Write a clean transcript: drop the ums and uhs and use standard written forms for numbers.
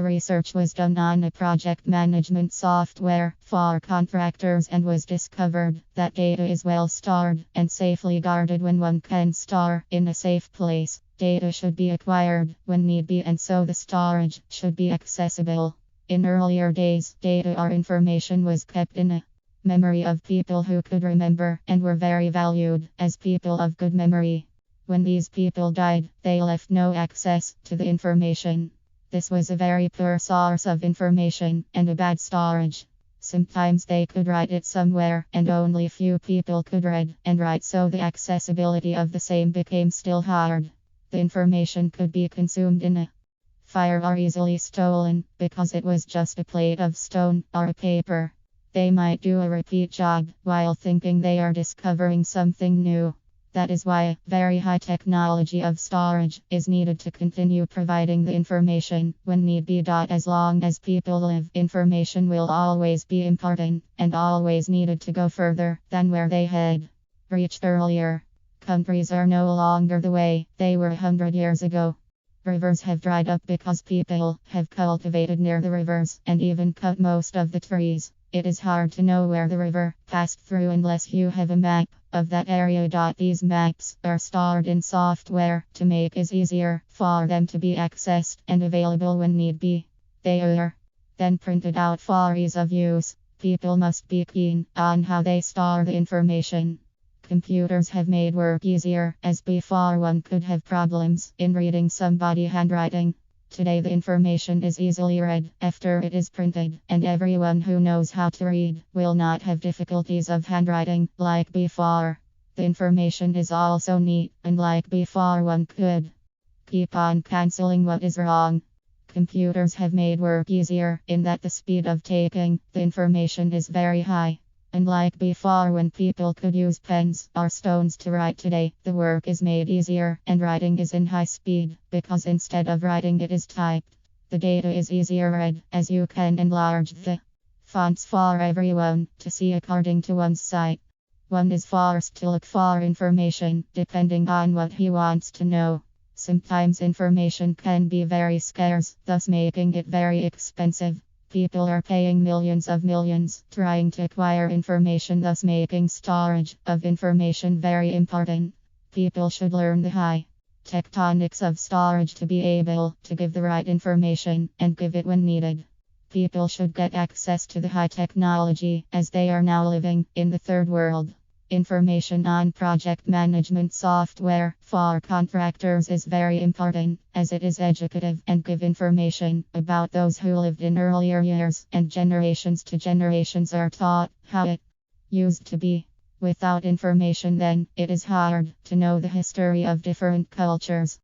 research was done on a project management software for contractors and was discovered that data is well stored and safely guarded when one can store in a safe place. Data should be acquired when need be, and so the storage should be accessible. In earlier days, data or information was kept in a memory of people who could remember and were very valued as people of good memory. When these people died, they left no access to the information. This was a very poor source of information and a bad storage. Sometimes they could write it somewhere and only few people could read and write, so the accessibility of the same became still hard. The information could be consumed in a fire or easily stolen because it was just a plate of stone or a paper. They might do a repeat job while thinking they are discovering something new. That is why very high technology of storage is needed to continue providing the information when need be. As long as people live, information will always be important and always needed to go further than where they had reached earlier. Countries are no longer the way they were 100 years ago. Rivers have dried up because people have cultivated near the rivers and even cut most of the trees. It is hard to know where the river passed through unless you have a map of that area. These maps are stored in software to make it easier for them to be accessed and available when need be. They are then printed out for ease of use. People must be keen on how they store the information. Computers have made work easier, as before one could have problems in reading somebody's handwriting. Today the information is easily read after it is printed, and everyone who knows how to read will not have difficulties of handwriting like before. The information is also neat, unlike before one could keep on cancelling what is wrong. Computers have made work easier in that the speed of taking the information is very high. Unlike before when people could use pens or stones to write, today the work is made easier and writing is in high speed because instead of writing it is typed. The data is easier read as you can enlarge the fonts for everyone to see according to one's sight. One is forced to look for information depending on what he wants to know. Sometimes information can be very scarce, thus making it very expensive. People are paying millions trying to acquire information, thus making storage of information very important. People should learn the high tectonics of storage to be able to give the right information and give it when needed. People should get access to the high technology as they are now living in the third world. Information on project management software for contractors is very important as it is educative and give information about those who lived in earlier years, and generations to generations are taught how it used to be. Without information then, it is hard to know the history of different cultures.